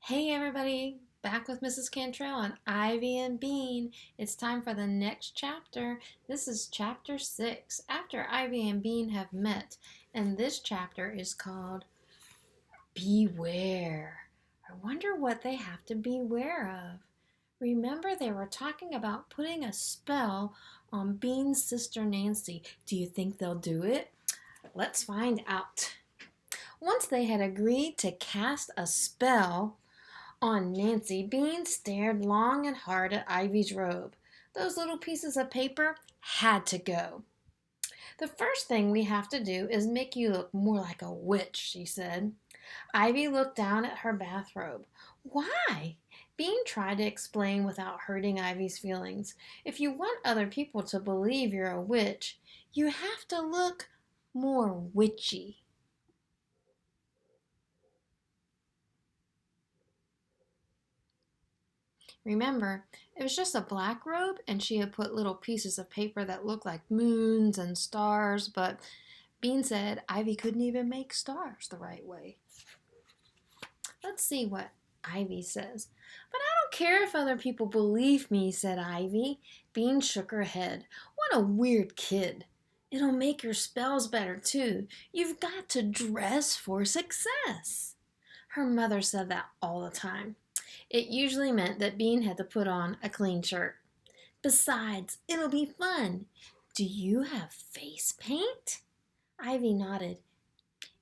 Hey everybody, back with Mrs. Cantrell on Ivy and Bean. It's time for the next chapter. This is chapter 6, after Ivy and Bean have met, and this chapter is called Beware. I wonder what they have to beware of. Remember, they were talking about putting a spell on Bean's sister Nancy. Do you think they'll do it? Let's find out. Once they had agreed to cast a spell on Nancy, Bean stared long and hard at Ivy's robe. Those little pieces of paper had to go. The first thing we have to do is make you look more like a witch, she said. Ivy looked down at her bathrobe. Why? Bean tried to explain without hurting Ivy's feelings. If you want other people to believe you're a witch, you have to look more witchy. Remember, it was just a black robe, and she had put little pieces of paper that looked like moons and stars, but Bean said Ivy couldn't even make stars the right way. Let's see what Ivy says. But I don't care if other people believe me, said Ivy. Bean shook her head. What a weird kid. It'll make your spells better, too. You've got to dress for success. Her mother said that all the time. It usually meant that Bean had to put on a clean shirt. Besides, it'll be fun. Do you have face paint? Ivy nodded.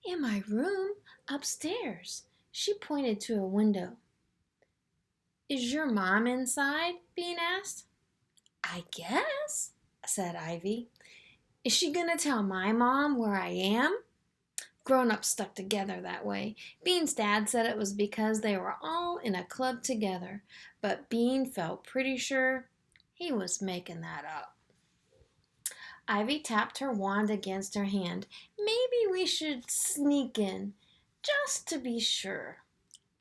In my room, upstairs. She pointed to a window. Is your mom inside? Bean asked. I guess, said Ivy. Is she going to tell my mom where I am? Grown-ups stuck together that way. Bean's dad said it was because they were all in a club together, but Bean felt pretty sure he was making that up. Ivy tapped her wand against her hand. Maybe we should sneak in, just to be sure.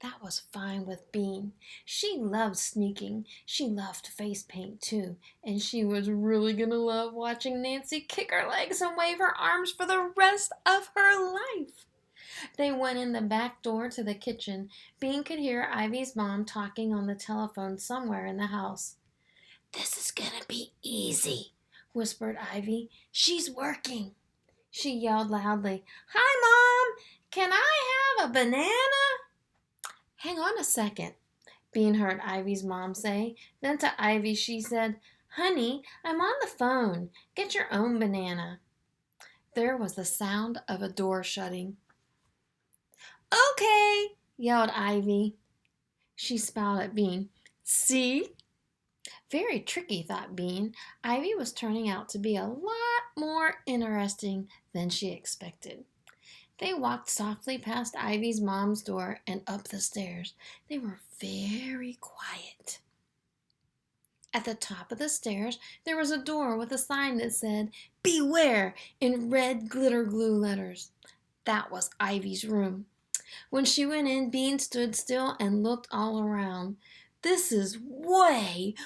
That was fine with Bean. She loved sneaking. She loved face paint too. And she was really gonna love watching Nancy kick her legs and wave her arms for the rest of her life. They went in the back door to the kitchen. Bean could hear Ivy's mom talking on the telephone somewhere in the house. This is gonna be easy, whispered Ivy. She's working. She yelled loudly, Hi, Mom! Can I have a banana? Hang on a second, Bean heard Ivy's mom say. Then to Ivy she said, Honey, I'm on the phone. Get your own banana. There was the sound of a door shutting. Okay, yelled Ivy. She smiled at Bean. See? Very tricky, thought Bean. Ivy was turning out to be a lot more interesting than she expected. They walked softly past Ivy's mom's door and up the stairs. They were very quiet. At the top of the stairs, there was a door with a sign that said, Beware, in red glitter glue letters. That was Ivy's room. When she went in, Bean stood still and looked all around. This is way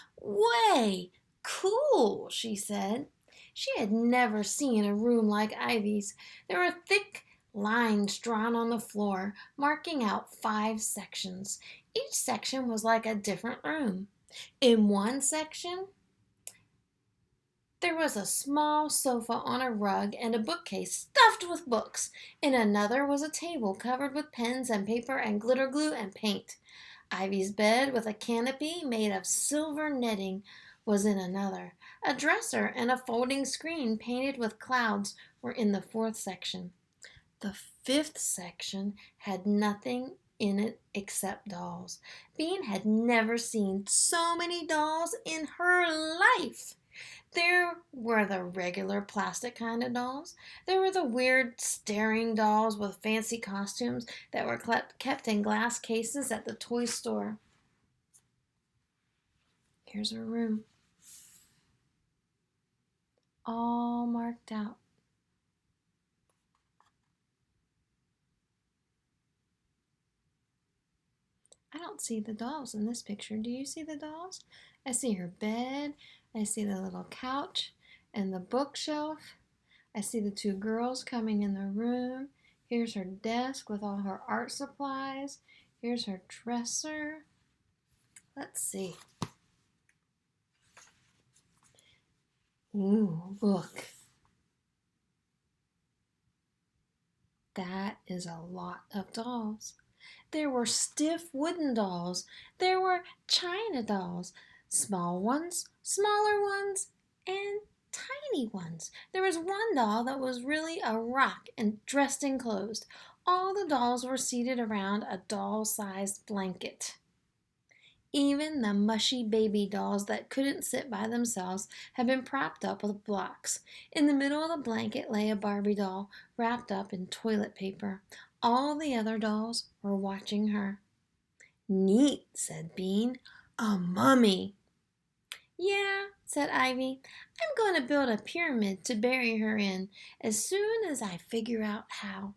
cool, she said. She had never seen a room like Ivy's. There were thick lines drawn on the floor, marking out 5 sections. Each section was like a different room. In one section, there was a small sofa on a rug and a bookcase stuffed with books. In another was a table covered with pens and paper and glitter glue and paint. Ivy's bed with a canopy made of silver netting was in another. A dresser and a folding screen painted with clouds were in the 4th section. The 5th section had nothing in it except dolls. Bean had never seen so many dolls in her life. There were the regular plastic kind of dolls. There were the weird staring dolls with fancy costumes that were kept in glass cases at the toy store. Here's her room. All marked out. I don't see the dolls in this picture. Do you see the dolls? I see her bed. I see the little couch and the bookshelf. I see the 2 girls coming in the room. Here's her desk with all her art supplies. Here's her dresser. Let's see. Ooh, look. That is a lot of dolls. There were stiff wooden dolls. There were china dolls, small ones, smaller ones, and tiny ones. There was one doll that was really a rock and dressed in clothes. All the dolls were seated around a doll-sized blanket. Even the mushy baby dolls that couldn't sit by themselves had been propped up with blocks. In the middle of the blanket lay a Barbie doll wrapped up in toilet paper. All the other dolls were watching her. Neat, said Bean. A mummy. Yeah, said Ivy. I'm going to build a pyramid to bury her in as soon as I figure out how.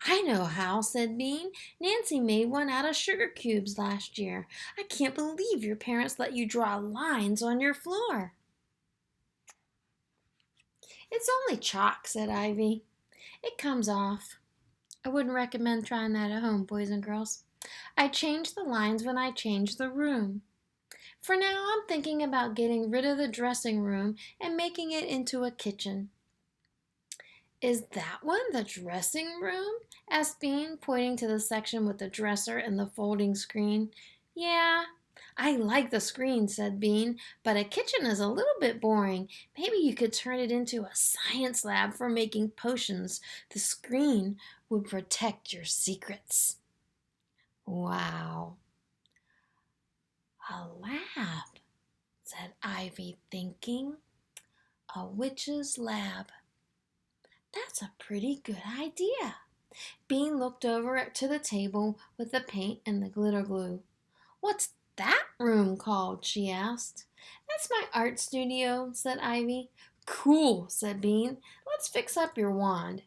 I know how, said Bean. Nancy made one out of sugar cubes last year. I can't believe your parents let you draw lines on your floor. It's only chalk, said Ivy. It comes off. I wouldn't recommend trying that at home, boys and girls. I change the lines when I change the room. For now, I'm thinking about getting rid of the dressing room and making it into a kitchen. Is that one the dressing room? Asked Bean, pointing to the section with the dresser and the folding screen. Yeah, I like the screen, said Bean, but a kitchen is a little bit boring. Maybe you could turn it into a science lab for making potions. The screen would protect your secrets. Wow. A lab, said Ivy, thinking. A witch's lab. That's a pretty good idea. Bean looked over to the table with the paint and the glitter glue. What's that room called? She asked. That's my art studio, said Ivy. Cool, said Bean. Let's fix up your wand.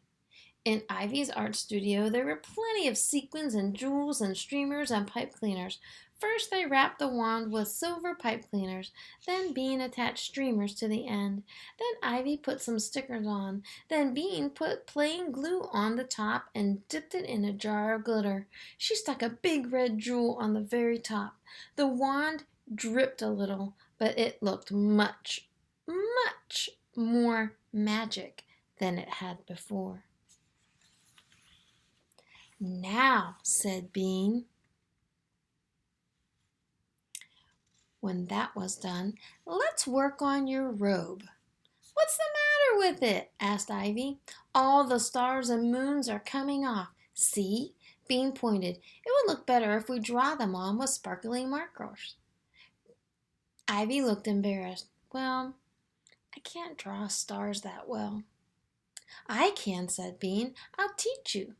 In Ivy's art studio, there were plenty of sequins and jewels and streamers and pipe cleaners. First, they wrapped the wand with silver pipe cleaners. Then Bean attached streamers to the end. Then Ivy put some stickers on. Then Bean put plain glue on the top and dipped it in a jar of glitter. She stuck a big red jewel on the very top. The wand dripped a little, but it looked much, much more magic than it had before. Now, said Bean. When that was done, let's work on your robe. What's the matter with it? Asked Ivy. All the stars and moons are coming off. See? Bean pointed. It would look better if we draw them on with sparkling markers. Ivy looked embarrassed. Well, I can't draw stars that well. I can, said Bean. I'll teach you.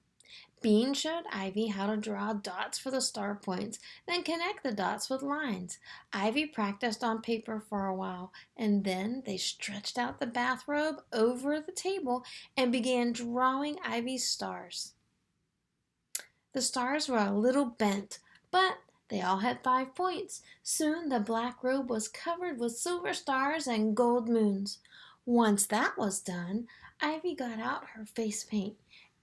Bean showed Ivy how to draw dots for the star points, then connect the dots with lines. Ivy practiced on paper for a while, and then they stretched out the bathrobe over the table and began drawing Ivy's stars. The stars were a little bent, but they all had 5 points. Soon the black robe was covered with silver stars and gold moons. Once that was done, Ivy got out her face paint.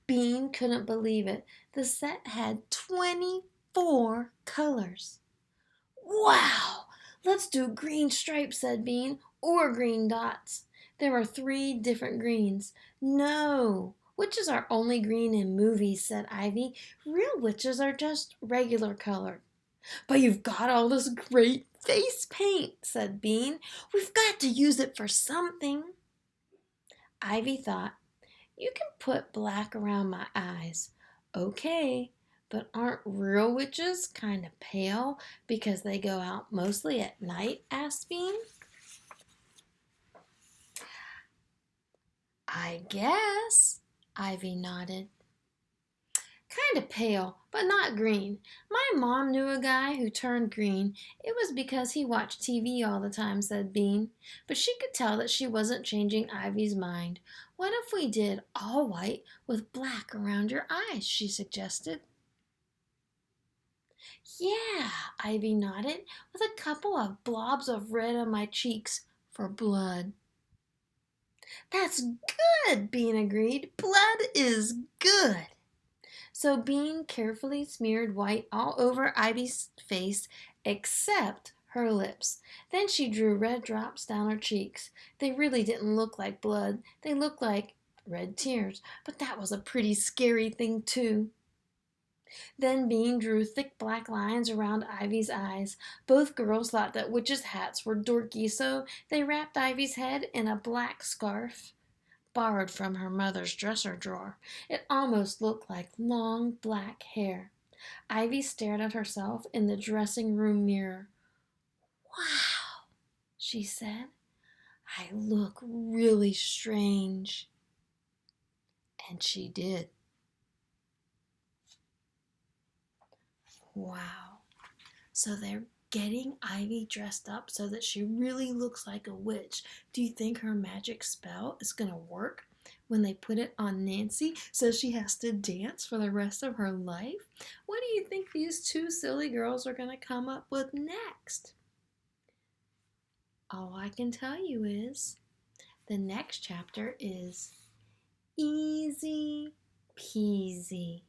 Bean couldn't believe it. The set had 24 colors. Wow! Let's do green stripes, said Bean, or green dots. There were 3 different greens. No, witches are only green in movies, said Ivy. Real witches are just regular colored. But you've got all this great face paint, said Bean. We've got to use it for something. Ivy thought, you can put black around my eyes. Okay, but aren't real witches kind of pale because they go out mostly at night? Asked Bean. I guess, Ivy nodded. Kind of pale, but not green. My mom knew a guy who turned green. It was because he watched TV all the time, said Bean. But she could tell that she wasn't changing Ivy's mind. What if we did all white with black around your eyes? She suggested. Yeah, Ivy nodded, with a couple of blobs of red on my cheeks for blood. That's good, Bean agreed. Blood is good. So Bean carefully smeared white all over Ivy's face except her lips. Then she drew red drops down her cheeks. They really didn't look like blood, they looked like red tears, but that was a pretty scary thing, too. Then Bean drew thick black lines around Ivy's eyes. Both girls thought that witches' hats were dorky, so they wrapped Ivy's head in a black scarf borrowed from her mother's dresser drawer. It almost looked like long black hair. Ivy stared at herself in the dressing room mirror. Wow, she said. I look really strange. And she did. Wow. So they're getting Ivy dressed up so that she really looks like a witch. Do you think her magic spell is going to work when they put it on Nancy so she has to dance for the rest of her life? What do you think these two silly girls are going to come up with next? All I can tell you is the next chapter is easy peasy.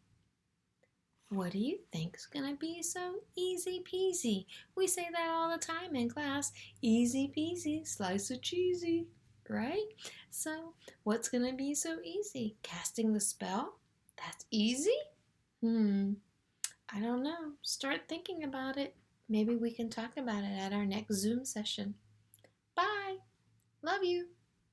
What do you think's gonna be so easy peasy? We say that all the time in class. Easy peasy, slice of cheesy, right? So, what's gonna be so easy? Casting the spell? That's easy? I don't know. Start thinking about it. Maybe we can talk about it at our next Zoom session. Bye. Love you.